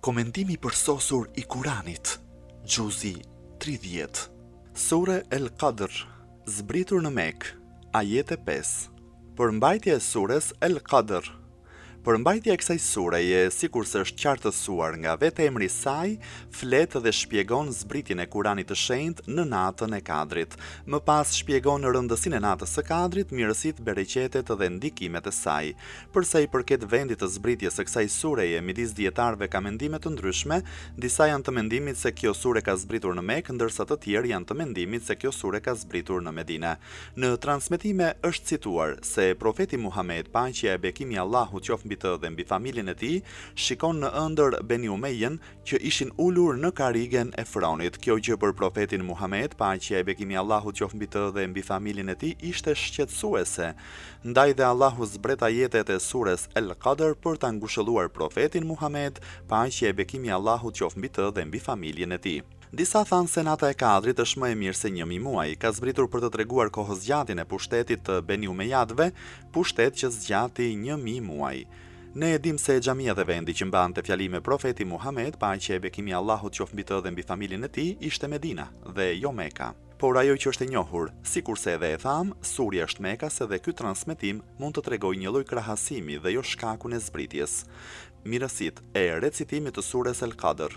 Komentimi përsosur i Kuranit, Gjuzi 30. Sure El Qadr, zbritur në Mekë, ajete 5. Përmbajtja e sures El Qadr. Përmbajtja e kësaj sureje, sikurse është qartësuar nga vetë emri i saj, flet dhe shpjegon zbritjen e Kuranit të shenjtë në natën e Kadrit. Më pas shpjegon rëndësinë e natës së Kadrit, mirësitë, bereqetet dhe ndikimet e saj. Për sa i përket vendit të zbritjes së kësaj sureje, midis dietarëve ka mendime të ndryshme. Disa janë të mendimit se kjo sure ka zbritur në Mekë, ndërsa të tjerë janë të mendimit se kjo sure ka zbritur në Medinë. Në transmetime është cituar se profeti Muhammed, paqja e bekimi i Allahut qoftë mbi të dhe mbi familjen e tij, shikon në ëndër Beni Umayyen që ishin ulur në karigen e Fronit. Kjo gjë për profetin Muhammed, paqja e bekimi i Allahut qoftë mbi të dhe mbi familjen e tij, ishte shqetësuese. Ndaj dhe Allahu zbret ajetet e sures El Qadr për ta ngushëlluar profetin Muhammed, paqja e bekimi i Allahut qoftë mbi të dhe mbi familjen e tij. Disa thanë se nata e Kadrit është më e mirë se 1000 muaj, ka zbritur për të treguar kohëzgjatjen e pushtetit të Beni Umejadve, pushtet që zgjati 1000 muaj. Ne e dim se xhamia dhe vendi që mbante fjalime profeti Muhammed, paqja e bekimi i Allahut qoftë mbi të dhe mbi familjen e tij, ishte Medina dhe jo Meka. Por ajo që është e njohur, sikurse edhe e tham, surja është Mekase dhe ky transmetim mund të tregojë një lloj krahasimi dhe jo shkakun e zbritjes. Mirësitë e recitimit të sures El Qadr.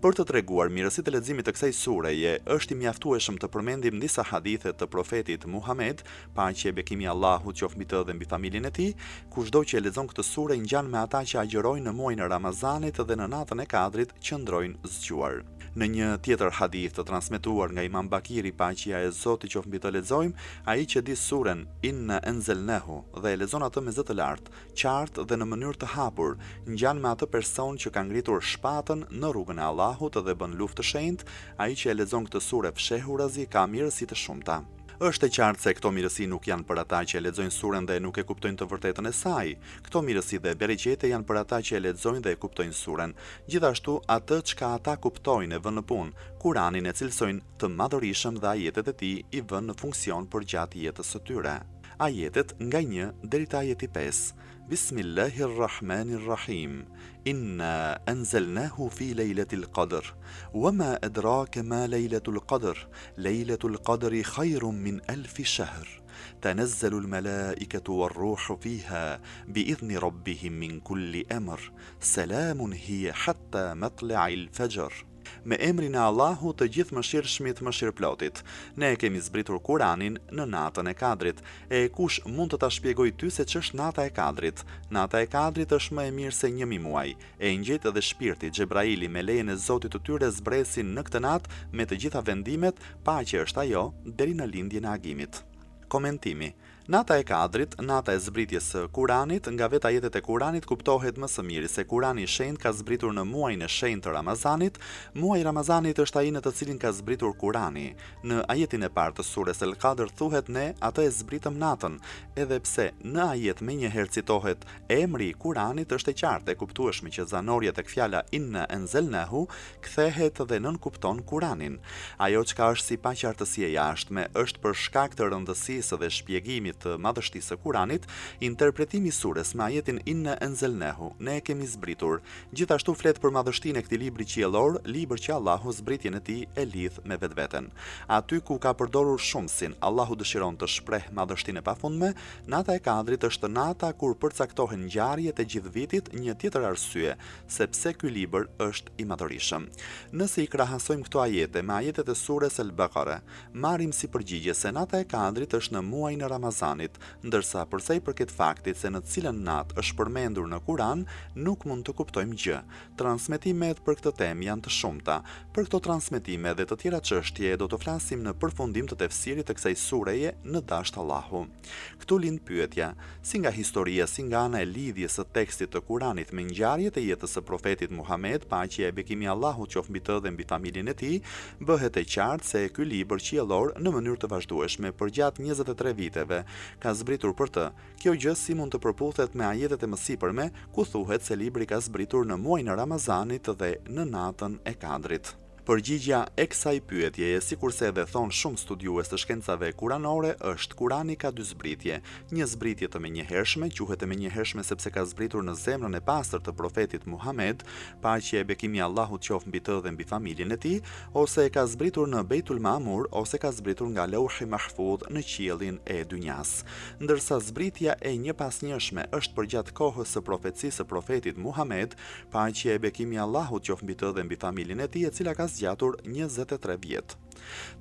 Për të treguar mirësitë e leximit të kësaj sureje, është i mjaftueshëm të përmendim disa hadithe të profetit Muhammed, paqja e bekimi i Allahut qoftë mbi të dhe mbi familjen e tij, kushdo që e lexon këtë sure ngjan me ata që agjërojnë në muajin e Ramazanit dhe në natën e Kadrit qëndrojnë zgjuar. Në një tjetër hadith të transmetuar nga Imam Bakiri, paqja e Zotit qoftë mbi të, lexojmë: ai që di suren Inna Anzalnahu dhe e lexon atë me zë të lartë, qartë dhe në mënyrë të hapur, ngjan me atë person që ka ngritur shpatën në rrugën e Allahut dhe bën luftë të shenjtë. Ai që e lexon këtë sure fshehurazi ka mirësi të shumta. Është e qartë se këto mirësi nuk janë për ata që e lexojnë suren dhe nuk e kuptojnë të vërtetën e saj. Këto mirësi dhe bereqete janë për ata që e lexojnë dhe e kuptojnë suren. Gjithashtu, atë çka ata kuptojnë e vënë në punë, Kuranin e cilësojnë të madhërisëm dhe ajetet e tij i vënë në funksion për gjatë jetës së tyre. Ajetet nga 1 deri te ajeti 5. Bismillahirrahmanirrahim. Inna anzalnahu fi lejletil qadr. Wama adraka ma lejletul qadr. Lejletul qadri khayrun min 1000 shahr. تنزل الملائكة والروح فيها بإذن ربهم من كل أمر سلام هي حتى مطلع الفجر. Me emrin e Allahut të gjithë mëshirshmit mëshirëplotit. Ne kemi zbritur Kuranin në natën e Kadrit. E kush mund të ta shpjegoj ty se ç'është nata e Kadrit? Nata e Kadrit është më e mirë se 1000 muaj. Engjëjt dhe shpirti Xhebraili me lejen e Zotit të tyre zbresin në këtë natë me të gjitha vendimet, paqe është ajo deri në lindjen e agimit. Komentimi. Nata e Kadrit, nata e zbritjes së Kuranit, nga vetë ajetet e Kuranit kuptohet më së miri se Kurani i shenjtë ka zbritur në muajin e shenjtë të Ramazanit. Muaji i Ramazanit është ai në të cilin ka zbritur Kurani. Në ajetin e parë të sures El Qadr thuhet ne atë e zbritëm natën, edhe pse në ajet menjëherë citohet emri i Kuranit, është e qartë e kuptueshme që zanorja tek fjala Inna Anzalnahu kthehet dhe nënkupton Kuranin. Ajo çka është si paqartësi e jashtme është për shkak të rëndësisë dhe shpjegimit të madhështisë së Kuranit, interpretimi i sures me ajetin Inna Anzalnahu, ne e kemi zbritur. Gjithashtu flet për madhështinë e këtij libri qiellor, libër që Allahu zbritjen e tij e lidh me vetveten. Aty ku ka përdorur shumsin, Allahu dëshiron të shpreh madhështinë e pafundme. Nata e Kadrit është nata kur përcaktohen ngjarjet e gjithë vitit, një tjetër arsye sepse ky libër është i madhërisëm. Nëse i krahasojmë këto ajete me ajetet e sures El Baqara, marrim si përgjigje se nata e Kadrit është në muajin e Ramazanit, ndërsa për sa i përket faktit se në cilën natë është përmendur në Kuran, nuk mund të kuptojmë gjë. Transmetimet për këtë temë janë të shumta. Për këto transmetime dhe të tjera çështje do të flasim në përfundim të tefsirit të kësaj sureje në dasht Allahu. Këtu lind pyetja, si nga historia, si nga ana e lidhjes së tekstit të Kuranit me ngjarjet e jetës së profetit Muhammed, paqja e bekimi i Allahut qoftë mbi të dhe mbi familjen e tij, bëhet e qartë se ky libër qiellor në mënyrë të vazhdueshme përgjatë 23 viteve ka zbritur për të. Kjo gjë si mund të përputhet me ajetet e mësipërme ku thuhet se libri ka zbritur në muajin e Ramazanit dhe në natën e Kadrit. Përgjigja e kësaj pyetjeje, sikurse edhe thon shumë studiues të shkencave kuranore, është Kurani ka dy zbritje. Një zbritje të menjëhershme, quhet e menjëhershme sepse ka zbritur në zemrën e pastër të profetit Muhammed, paqja e bekimi i Allahut qoftë mbi të dhe mbi familjen e tij, ose e ka zbritur në Beitul Maamur, ose ka zbritur nga Lauhi Mahfudh në qiellin e dynjas. Ndërsa zbritja e njëpasnjëshme është përgjatë kohës së profecisë së profetit Muhammed, paqja e bekimi i Allahut qoftë mbi të dhe mbi familjen e tij, e cila ka zgjatur 23 vjet.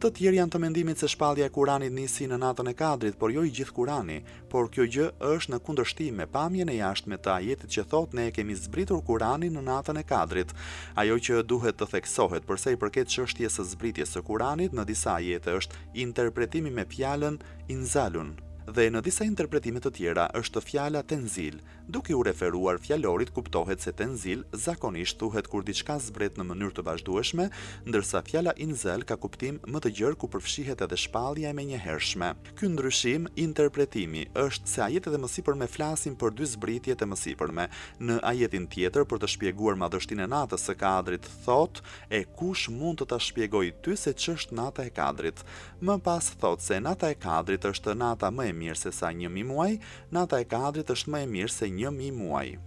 Të tjerë janë të mendimit se shpallja e Kuranit nisi në natën e Kadrit, por jo i gjithë Kurani, por kjo gjë është në kundërshtim me pamjen e jashtme të ajetit që thotë ne e kemi zbritur Kuranin në natën e Kadrit. Ajo që duhet të theksohet për sa i përket çështjes së zbritjes së Kuranit në disa ajete është interpretimi me fjalën inzalun. Dhe në disa interpretime të tjera është fjala tenzil. Duke u referuar fjalorit, kuptohet se tenzil zakonisht thuhet kur diçka zbret në mënyrë të vazhdueshme, ndërsa fjala inzal ka kuptim më të gjerë ku përfshihet edhe shpallja e menjëhershme. Ky ndryshim interpretimi është se ajetet e mësipërme flasin për dy zbritjet e mësipërme. Në ajetin tjetër, për të shpjeguar madhështinë e natës së Kadrit, thotë: "E kush mund të ta shpjegojë ty se ç'është nata e Kadrit?" Më pas thotë se nata e Kadrit është nata më e mirë se sa 1000 muaj, nata e Kadrit është më e mirë se 1000 muaj.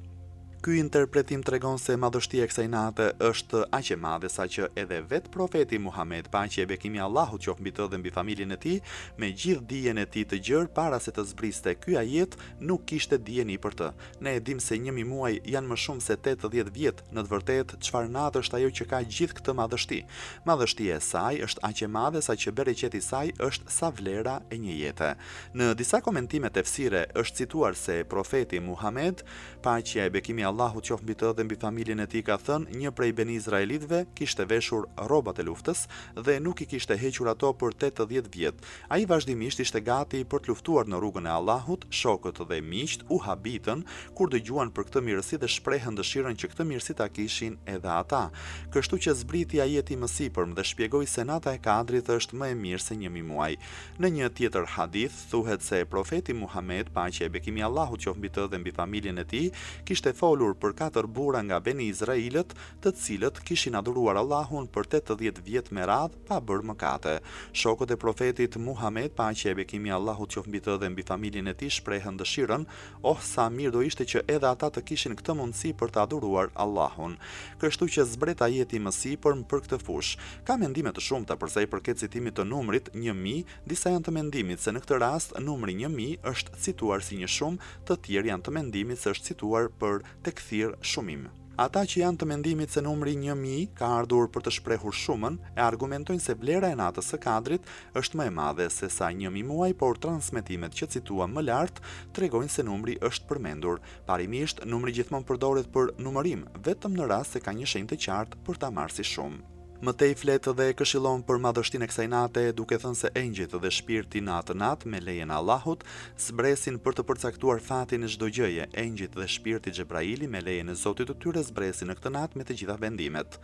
Ky interpretim tregon se madhështia e kësaj nate është aq e madhe sa që edhe vetë profeti Muhammed, paqja e bekimi i Allahut qoftë mbi të dhe mbi familjen e tij, me gjithë dijen e tij të gjerë para se të zbriste ky ajet, nuk kishte dijeni për të. Ne e dim se 1000 muaj janë më shumë se 80 vjet. Në të vërtetë, çfarë natë është ajo që ka gjithë këtë madhështi? Madhështia e saj është aq e madhe sa që bereqeti i saj është sa vlera e një jete. Në disa komentime tefsire është cituar se profeti Muhammed, paqja e bekimi i Allahut qoftë mbi të dhe mbi familjen e tij, ka thënë një prej beni izraelitëve kishte veshur rrobat e luftës dhe nuk i kishte hequr ato për 80 vjet. Ai vazhdimisht ishte gati për të luftuar në rrugën e Allahut. Shokët dhe miqt u habitën kur dëgjuan për këtë mirësi dhe shprehën dëshirën që këtë mirësi ta kishin edhe ata. Kështu që zbriti ajeti më sipër dhe shpjegoi se nata e Kadrit është më e mirë se 1000 muaj. Në një tjetër hadith thuhet se profeti Muhammed, paqja e bekimi i Allahut qoftë mbi të dhe mbi familjen e tij, kishte folur për 4 burra nga beni Izrailët, të cilët kishin adhuruar Allahun për 80 vjet me radhë pa bërë mëkate. Shokët e profetit Muhammed, paqja e bekimi i Allahut qoftë mbi të dhe mbi familjen e tij, shprehën dëshirën: "Oh, sa mirë do ishte që edhe ata të kishin këtë mundësi për të adhuruar Allahun." Kështu që zbret ajeti më sipër për këtë fushë. Ka mendime të shumta për sa i përket citimit të numrit 1000, disa janë të mendimit se në këtë rast numri 1000 është cituar si një shumë, të tjerë janë të mendimit se është cituar për tekthir shumim. Ata që janë të mendimit se numri 1000 ka ardhur për të shprehur shumën, e argumentojnë se vlera e natës së Kadrit është më e madhe se sa 1000 muaj, por transmetimet që cituam më lart tregojnë se numri është përmendur. Parimisht, numri gjithmonë përdoret për numërim, vetëm në rast se ka një shenjë të qartë për ta marrë si shumë. Mëtej fletë dhe këshillon për madhështinë e kësaj nate, duke thënë se engjëjt dhe shpirti natë me lejen e Allahut zbresin për të përcaktuar fatin e çdo gjëje. Engjëjt dhe shpirti Xhebraili me lejen e Zotit të tyre zbresin në këtë natë me të gjitha vendimet.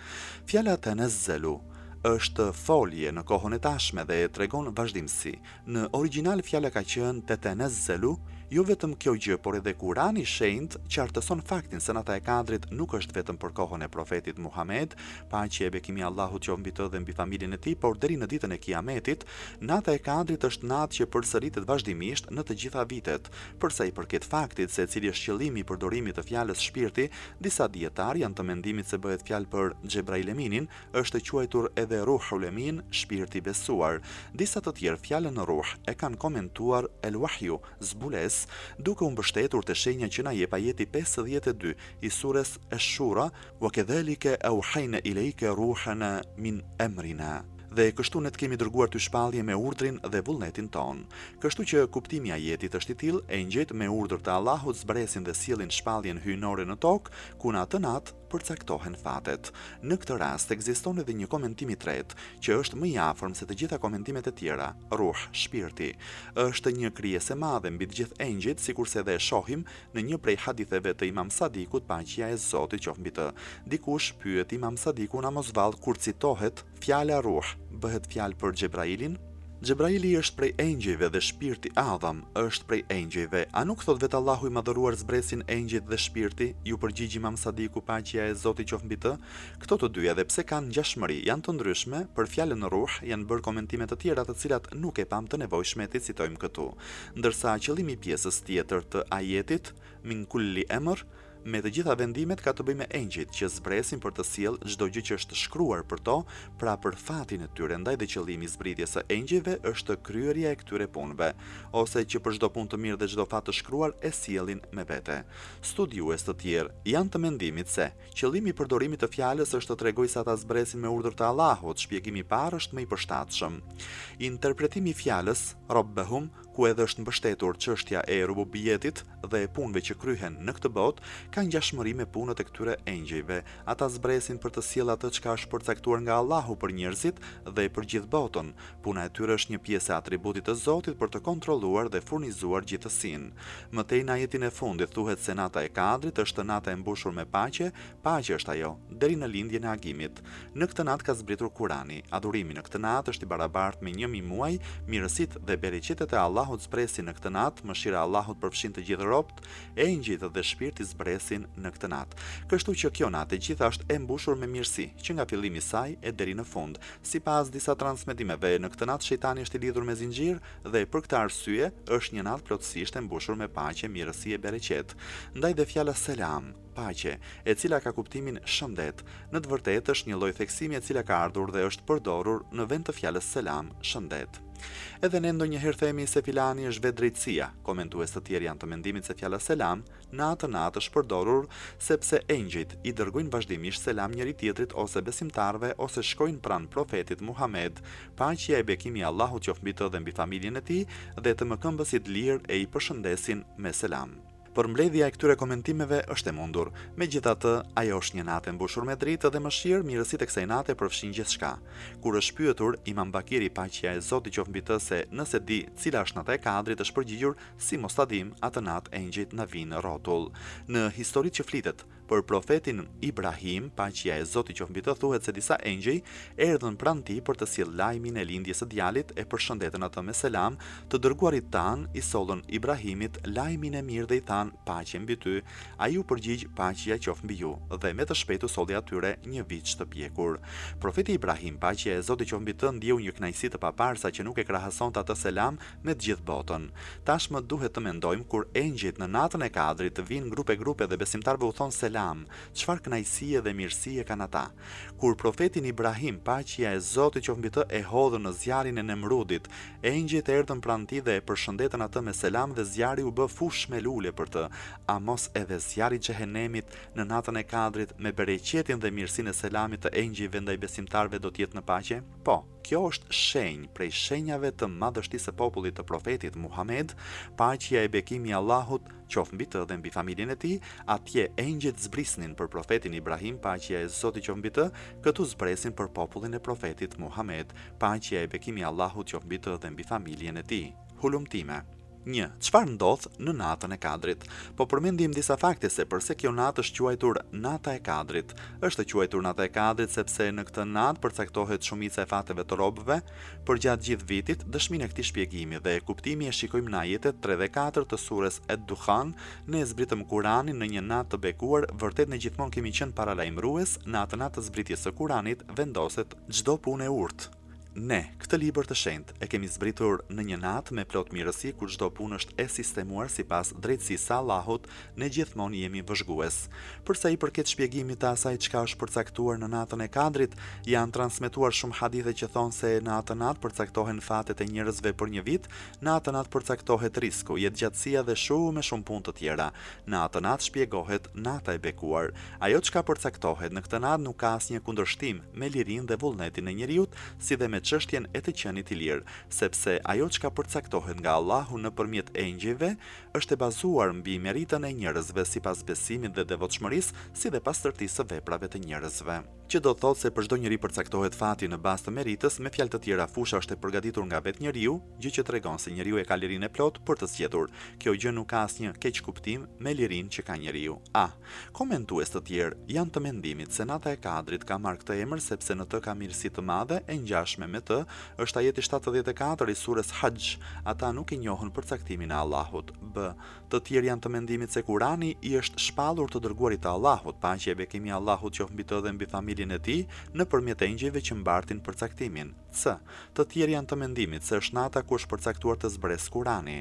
Fjala tanazzalu është folje në kohën e tashme dhe tregon vazhdimsi. Në origjinal fjala ka qenë tetanazzalu. Jo vetëm kjo gjë, por edhe Kurani i shenjtë qartëson faktin se nata e Kadrit nuk është vetëm për kohën e profetit Muhammed, paqja e bekimi i Allahut qoftë mbi të dhe mbi familjen e tij, por deri në ditën e Kiametit, nata e Kadrit është natë që përsëritet vazhdimisht në të gjitha vitet. Për sa i përket faktit se cili është qëllimi i përdorimit të fjalës shpirti, disa dietar janë të mendimit se bëhet fjalë për Xhebrail-eminin, është quajtur edhe Ruhul Emin, shpirti i besuar. Disa të tjerë fjalën Ruh e kanë komentuar el-Wahyu, zbules, duke u mbështetur te shenja që na jep ajeti 52 i surës Ash-Shura: "Wa kadhalika awhayna ilayka ruhana min amrina." Dhe kështu ne të kemi dërguar ty shpallje me urdhrin dhe vullnetin ton. Kështu që kuptimi i ajetit është i tillë: engjëjt me urdhër të Allahut zbresin dhe sjellin shpalljen hyjnore në tokë, ku në atë natë përcaktohen fatet. Në këtë rast ekziston edhe një komentim i tretë, që është më i afërm se të gjitha komentimet e tjera. Ruh, shpirti, është një krijesë e madhe mbi të gjithë engjëjt, sikurse edhe e shohim në një prej haditheve të Imam Sadikut, paqja e Zotit qoftë mbi të. Dikush pyet Imam Sadikun namazvall kur citohet fjala ruh, bëhet fjalë për Xhebrailin? Xhebraili është prej engjëjve dhe shpirti Adham është prej engjëjve. A nuk thot vetë Allahu i madhëruar zbresin engjëjt dhe shpirti? Ju përgjigj Imam Sadiku paqja e Zotit qoftë mbi të. Këto të dyja edhe pse kanë ngjashmëri, janë të ndryshme, për fjalën ruh janë bërë komentime të tjera të cilat nuk e pam të nevojshme të citojmë këtu. Ndërsa qëllimi i pjesës tjetër të ajetit, min kulli emr, me të gjitha vendimet ka të bëjë me engjëjt që zbresin për të sjellë çdo gjë që është shkruar për to, pra për fatin e tyre. Ndaj dhe qëllimi i zbritjes së engjëjve është kryerja e këtyre punëve, ose që për çdo punë të mirë dhe çdo fat të shkruar e sjellin me vete. Studiues të tjerë janë të mendimit se qëllimi i përdorimit të fjalës është të tregojë se ata zbresin me urdhër të Allahut. Shpjegimi i parë është më i përshtatshëm. Interpretimi i fjalës Rabbahum, ku edhe është mbështetur çështja e rububiyetit dhe e punëve që kryhen në këtë botë, ka ngjashmëri me punët e këtyre engjëjve. Ata zbresin për të sjellë atë çka është përcaktuar nga Allahu për njerëzit dhe për gjithë botën. Puna e tyre është një pjesë e atributit të Zotit për të kontrolluar dhe furnizuar gjithësinë. Mëtej në ajetin e fundit thuhet se nata e Kadrit është nata e mbushur me paqe, paqe është ajo deri në lindjen e agimit. Në këtë natë ka zbritur Kurani. Adhurimi në këtë natë është i barabartë me 1000 muaj, mirësitë dhe bereqetet e Allahut zbresin në këtë natë, mëshira e Allahut përfshin të gjithë robët, engjëjt dhe shpirti zbresin në këtë natë. Kështu që kjo natë e gjitha është e mbushur me mirësi, që nga fillimi i saj e deri në fund. Sipas disa transmetimeve, në këtë natë shejtani është i lidhur me zinxhir dhe për këtë arsye është një natë plotësisht e mbushur me paqe, mirësi e bereqet. Ndaj dhe fjala selam, paqe, e cila ka kuptimin shëndet, në të vërtetë është një lloj theksimi e cila ka ardhur dhe është përdorur në vend të fjalës selam, shëndet. Edhe ne ndonjëherë themi se filani është vetë drejtësia. Komentues të tjerë janë të mendimit se fjala selam në atë natë është përdorur sepse engjëjt i dërgojnë vazhdimisht selam njëri tjetrit ose besimtarve ose shkojnë pranë profetit Muhammed, paqja e bekimi i Allahut qoftë mbi të dhe mbi familjen e tij, dhe të mëkëmbësit lirë e i përshëndesin me selam. Por mbledhja e këtyre komentimeve është e mundur. Megjithatë, ajo është një natë e mbushur me dritë dhe mëshirë, mirësitë e kësaj nate përfshin gjithçka. Kur është pyetur Imam Bakiri paqja e Zotit qoftë mbi të se nëse di cila është nata e Kadrit, është përgjigjur si mos ta dim, atë natë engjëjt na vinë në rrotull. Në historitë që flitet për profetin Ibrahim, paqja e Zotit qoftë mbi të, thuhet se disa engjëj erdhën pranë tij për të sjellë lajmin e lindjes së djalit, e përshëndetën atë me selam. Të dërguarit tan i sollën Ibrahimit lajmin e mirë dhe i thanë paqe mbi ty. Ai u përgjigj paqja qoftë mbi ju, dhe me të shpejtu solli atyre një viç të pjekur. Profeti Ibrahim, paqja e Zotit qoftë mbi të, ndjeu një kënaqësi të paparsa që nuk e krahasonte atë selam me të gjithë botën. Tashmë duhet të mendojmë kur engjëjt në natën e Kadrit vinë grupe dhe besimtarëve u thon selam, çfarë kënaqësie dhe mirësie kanë ata. Kur profetin Ibrahim, paqja e Zotit qoftë mbi të, e hodhën në zjarrin e Nemrudit, engjëjt erdhën pranë tij dhe e përshëndetën atë me selam dhe zjarri u bë fush me lule për të. A mos edhe zjarri i xhehenemit në natën e Kadrit me bereqetin dhe mirësinë e selamit të engjëjve ndaj besimtarëve do të jetë në paqe? Po, kjo është shenjë prej shenjave të madhështisë së popullit të profetit Muhammed, paqja e bekimi i Allahut qoftë mbi të dhe mbi familjen e tij. Atje engjëjt zbrisnin për profetin Ibrahim, paqja e Zotit qoftë mbi të, këtu zbresin për popullin e profetit Muhammed, paqja e bekimi i Allahut qoftë mbi të dhe mbi familjen e tij. Hulumtime. 1. Çfarë ndodh në natën e Kadrit? Po përmendim disa fakte se pse kjo natë është quajtur nata e Kadrit. Është quajtur nata e Kadrit sepse në këtë natë përcaktohet shumica e fateve të robëve përgjatë gjithë vitit. Dëshminë e këtij shpjegimi dhe kuptimi e shikojmë në ajetet 3 dhe 4 të surës Ad-Dukhan. Ne zbritëm Kur'anin në një natë të bekuar, vërtet ne gjithmonë kemi qenë paralajmërues, në atë natë të zbritjes së Kur'anit vendoset çdo punë e urtë. Ne, këtë libër të shenjtë e kemi zbritur në një natë me plot mirësi ku çdo punë është e sistemuar sipas drejtësisë së Allahut, ne gjithmonë jemi vëzhgues. Për sa i përket shpjegimit të asaj çka është përcaktuar në natën e Kadrit, janë transmetuar shumë hadithe që thonë se në atë natë përcaktohen fatet e njerëzve për një vit, në atë natë përcaktohet risku, jetëgjatësia dhe shumë punë të tjera. Në atë natë shpjegohet nata e bekuar. Ajo çka përcaktohet në këtë natë nuk ka asnjë kundërshtim me lirinë dhe vullnetin e njeriut, si dhe me çështjen e të qenit i lirë, sepse ajo çka përcaktohet nga Allahu nëpërmjet engjëjve është e bazuar mbi meritën e njerëzve sipas besimit dhe devotshmërisë, si dhe pastërtisë së veprave të njerëzve. që do të thotë se për çdo njeri përcaktohet fati në bazë të meritës, me fjalë të tjera fusha është e përgatitur nga vetë njeriu, gjë që tregon se njeriu e ka lirinë e plot për të zgjedhur. Kjo gjë nuk ka asnjë keq kuptim me lirinë që ka njeriu. Komentues të tjerë janë të mendimit se nata e Kadrit ka marrë këtë emër sepse në të ka mirësi të madhe e ngjashme me të është ajeti 74 i surës Hajj. Ata nuk e njohën përcaktimin e Allahut. Të tjerë janë të mendimit se Kurani i është shpallur të dërguarit të Allahut, paqja e bekimi i Allahut qoftë mbi të dhe mbi familjen e tij, nëpërmjet engjëjve që mbartin përcaktimin. Të tjerë janë të mendimit se është nata ku është përcaktuar të zbresë Kurani.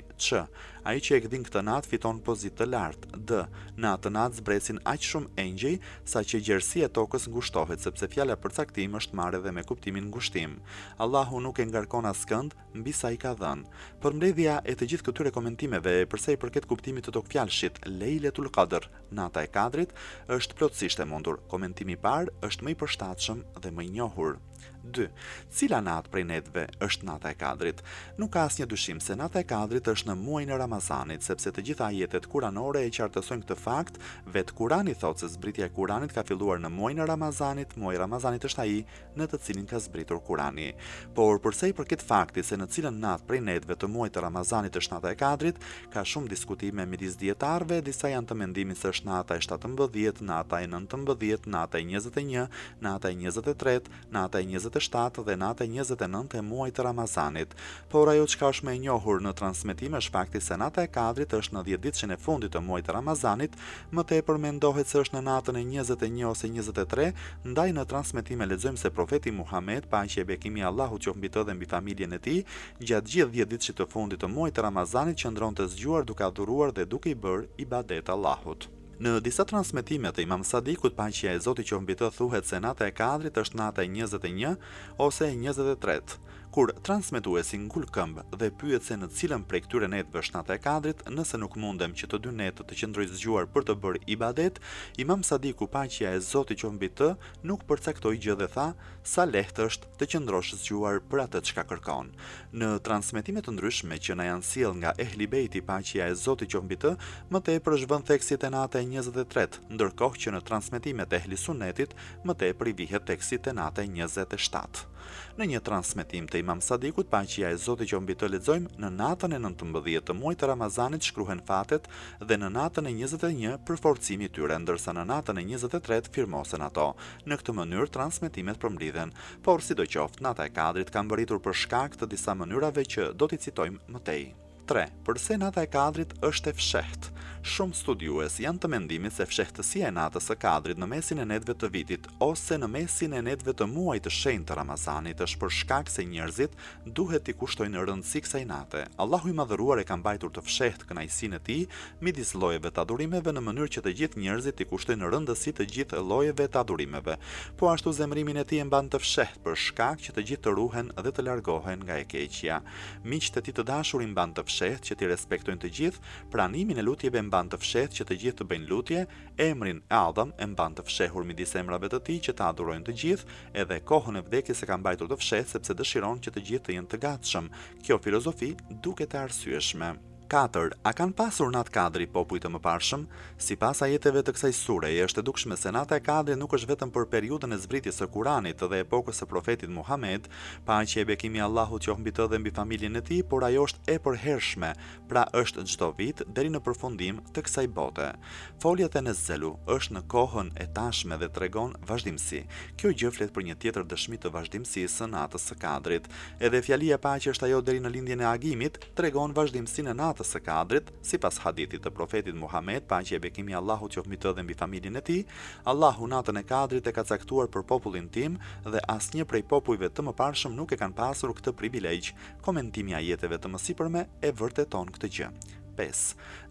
Ai që e gdhin këtë natë fiton pozitë të lartë. Në atë natë zbresin aq shumë engjëj sa që gjerësia e tokës ngushtohet, sepse fjala përcaktim është marrë edhe me kuptimin ngushtim. Allahu nuk e ngarkon askënd mbi sa i ka dhënë. Përmbledhja e të gjithë këtyre komentimeve për sa i përket kuptimit të tokfjalshit Leiletul Qadr, nata e Kadrit, është plotësisht e mundur. Komentimi i parë është më i përshtatshëm dhe më i njohur. 2. Cila natë prej netëve është nata e Kadrit? Nuk ka asnjë dyshim se nata e Kadrit është në muajin e Ramazanit, sepse të gjitha ajetet kuranore e qartësojnë këtë fakt. Vetë Kurani thotë se zbritja e Kuranit ka filluar në muajin e Ramazanit. Muaji i Ramazanit është ai në të cilin ka zbritur Kurani. Por përsa i përket faktit se në cilën natë prej netëve të muajit të Ramazanit është nata e Kadrit, ka shumë diskutime midis dietarëve. Disa janë të mendimit se është nata e 17, nata e 19, nata e 21, nata e 23, nata e 27 dhe nata e 29 e muajit të Ramazanit. Por ajo çka është më e njohur në transmetime është fakti se nata e Kadrit është në 10 ditëshin e fundit të muajit të Ramazanit. Më tepër mendohet se është në natën e 21 ose 23, ndaj në transmetime lexojmë se profeti Muhammed, paqja e bekimi i Allahut qoftë mbi të dhe mbi familjen e tij, gjatë gjithë 10 ditësh të fundit të muajit të Ramazanit qëndronte zgjuar duke adhuruar dhe duke i bërë ibadet Allahut. Në disa transmetime të Imam Sadikut, paqja e Zotit qoftë mbi të, thuhet se nata e Kadrit është nata e 21 ose e 23. Kur transmetuesi ngul këmbë dhe pyet se në cilën prej këtyre netëve është nata e Kadrit, nëse nuk mundem që të dy netët të qëndrojë zgjuar për të bërë ibadet, Imam Sadiku, paqja e Zotit qoftë mbi të, nuk përcaktoi gjë dhe tha sa lehtë është të qëndrosh zgjuar për atë çka kërkon. Në transmetime të ndryshme që na janë sjell nga Ehli Beiti, paqja e Zotit qoftë mbi të, më tepër është vënë theksit e nata e 23, ndërkohë që në transmetimet e Ehli Sunnetit më tepër i vihet teksti te nata e 27. Në një transmetim të Imam Sadikut, paqja e Zotit qoftë mbi të, lexojmë në natën e 19 të muajit të Ramazanit shkruhen fatet dhe në natën e 21 përforcimi i tyre, ndërsa në natën e 23 firmosen ato. Në këtë mënyrë transmetimet përmbledhen, por sidoqoftë nata e Kadrit ka mbërritur për shkak të disa mënyrave që do t'i citojmë më tej. 3. Përse nata e Kadrit është e fshehtë? Shumë studiues janë të mendimit se fshehtësia e natës së Kadrit në mesin e netëve të vitit ose në mesin e netëve të muajit të shenjtë të Ramazanit është për shkak se njerëzit duhet t'i kushtojnë rëndësi kësaj nate. Allahu i Madhëruar e ka mbajtur të fshehtë kënaqësinë e tij midis llojeve të adhurimeve në mënyrë që të gjithë njerëzit t'i kushtojnë rëndësi të gjithë llojeve të adhurimeve. Po ashtu zemrimin e tij e mban të fshehtë për shkak që të gjithë të ruhen dhe të largohen nga e keqja. Miqtë e tij të dashur i mban të fshehtë që t'i respektojnë të gjithë, pranimin e lutjeve mban të fshehtë që të gjithë të bëjnë lutje, emrin e Adham e mban të fshehur midis emrave të tij që ta adhurojnë të gjithë, edhe kohën e vdekjes e ka mbajtur të fshehtë sepse dëshiron që të gjithë të jenë të gatshëm. Kjo filozofi duket e arsyeshme. 4. A kanë pasur natë Kadri popujt të mëparshëm? Sipas ajeteve të kësaj sure, është e dukshme se nata e Kadrit nuk është vetëm për periudhën e zbritjes së Kuranit dhe epokës së profetit Muhammed, paqja e bekimi i Allahut qoftë mbi të dhe mbi familjen e tij, por ajo është e përhershme, pra është çdo vit deri në përfundim të kësaj bote. Folja e Nezzelu është në kohën e tashme dhe tregon vazhdimsi. Kjo gjë flet për një tjetër dëshmi të vazhdimësisë së natës së Kadrit. Edhe fjalia paqja është ajo deri në lindjen e agimit tregon vazhdimsinë e natës së Kadrit, sipas hadithit të profetit Muhammed, paqja e bekimi i Allahut qoftë mbi të dhe mbi familjen e tij. Allahu natën e Kadrit e ka caktuar për popullin tim dhe asnjë prej popujve të mëparshëm nuk e kanë pasur këtë privilegj. Komentimi i ajeteve të mësipërme e vërteton këtë gjë. 5.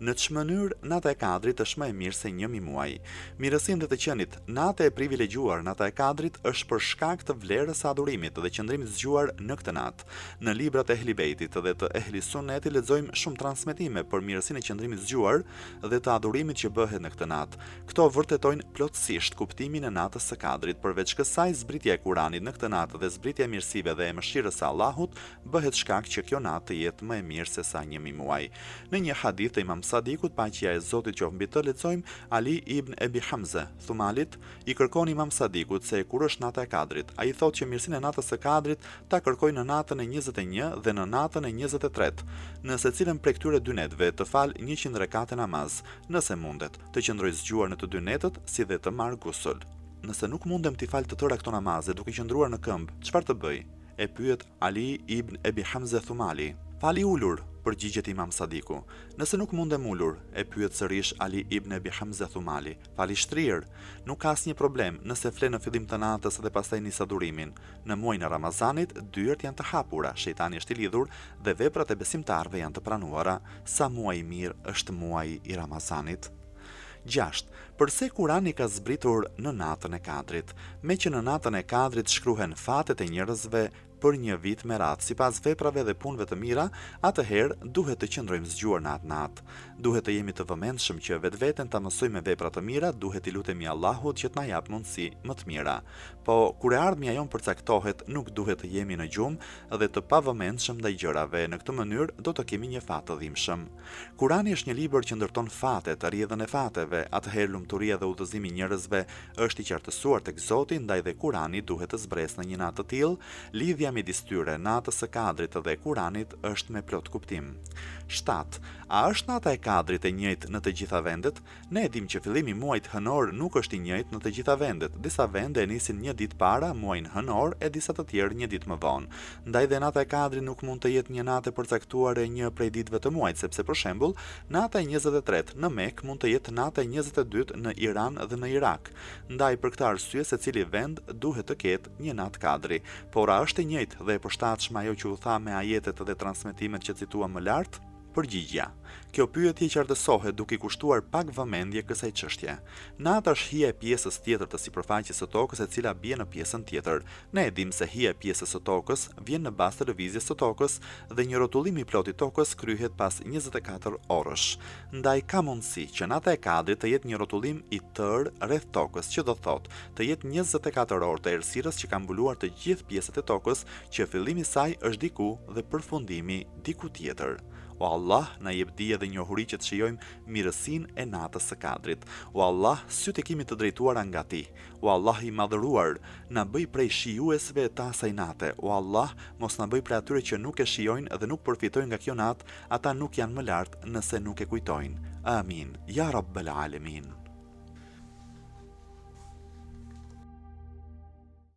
Në ç'më mënyrë nata e Kadrit është më e mirë se 1000 muaj? Mirësinë dhe të qenit, nata e privilegjuar, nata e Kadrit është për shkak të vlerës së adhurimit dhe qëndrimit zgjuar në këtë natë. Në librat e Ehli Beitit dhe të Ehli Sunnetit lexojmë shumë transmetime për mirësinë e qëndrimit zgjuar dhe të adhurimit që bëhet në këtë natë. Këto vërtetojnë plotësisht kuptimin e natës së Kadrit. Përveç kësaj, zbritja e Kuranit në këtë natë dhe zbritja e mirësive dhe e mëshirës së Allahut bëhet shkak që kjo natë të jetë më e mirë se sa 1000 muaj. Në një hadith të Imam Sadikut, paqja e Zotit qoftë mbi të, lexojmë Ali ibn Ebi Hamze Thumalit i kërkon Imam Sadikut se kur është nata e Kadrit. Ai thotë që mirësinë e natës së Kadrit ta kërkoj në natën e 21 dhe në natën e 23. Në secilën prej këtyre dy netëve të fal 100 rekate namaz, nëse mundet, të qëndroj zgjuar në të dy netët, si dhe të marr gusul. Nëse nuk mundem t'i fal të tëra këto namaze duke qëndruar në këmbë, çfarë të bëj? E pyet Ali ibn Ebi Hamze Thumali. Fali ulur, përgjigjet Imam Sadiku. Nëse nuk mundem ulur, e pyet sërish Ali ibn Ebi Hamze Thumali. Fali shtrirë. Nuk ka asnjë problem nëse fle në fillim të natës dhe pastaj nis adhurimin. Në muajin e Ramazanit, dyert janë të hapura, shejtani është i lidhur dhe veprat e besimtarëve janë të pranuara. Sa muaj i mirë është muaji i Ramazanit. 6. Përse Kurani ka zbritur në natën e Kadrit? Me që në natën e Kadrit shkruhen fatet e njerëzve për një vit me radhë, sipas veprave dhe punëve të mira, atëherë duhet të qëndrojmë zgjuar në atë natë. Duhet të jemi të vëmendshëm që vetveten ta mësojmë me vepra të mira, duhet i lutemi Allahut që të na jap mundësi më të mira. Po kur e ardhmja jon përcaktohet, nuk duhet të jemi në gjumë dhe të pavëmendshëm ndaj gjërave. Në këtë mënyrë do të kemi një fat të dhimbshëm. Kurani është një libër që ndërton fatet, rrjedhën e fateve, atëherë lumturia dhe udhëzimi i njerëzve është i qartësuar tek Zoti, ndaj dhe Kurani duhet të zbresë në një natë të tillë. Lidhja midis tyre, natës së Kadrit dhe Kuranit, është me plot kuptim. 7. A është nata e Kadrit e njëjtë në të gjitha vendet? Ne e dim që fillimi i muajit hënor nuk është i njëjtë në të gjitha vendet. Disa vende e nisin një ditë para muajin hënor e disa të tjerë një ditë më vonë. Ndaj dhe nata e Kadrit nuk mund të jetë një natë e përcaktuar e një prej ditëve të muajit, sepse për shembull, nata e 23 në Mekë mund të jetë nata e 22 në Iran dhe në Irak. Ndaj për këtë arsye secili vend duhet të ketë një natë Kadri, por a është e njëjtë dhe e përshtatshme ajo që u tha me ajetet dhe transmetimet që cituam më lart? Përgjigja. Kjo pyetje qartësohet duke i kushtuar pak vëmendje kësaj çështje. Nata është hija e pjesës tjetër të sipërfaqes së tokës e cila bie në pjesën tjetër. Ne e dim se hija e pjesës së tokës vjen në bazë të lëvizjes së tokës dhe një rrotullim i plotë i tokës kryhet pas 24 orësh. Ndaj ka mundësi që nata e Kadrit të jetë një rrotullim i tërë rreth tokës, që do thotë të jetë 24 orë të errësirës që ka mbuluar të gjithë pjesët e tokës, që fillimi i saj është diku dhe përfundimi diku tjetër. O Allah, na jep dije dhe njohuri që të shijojmë mirësinë e natës së Kadrit. O Allah, sytë e kemi të drejtuara nga Ti. O Allah i madhëruar, na bëj prej shijuesve të asaj nate. O Allah, mos na bëj prej atyre që nuk e shijojnë dhe nuk përfitojnë nga kjo natë, ata nuk janë më lart nëse nuk e kujtojnë. Amin. Ya Rabbal Alamin.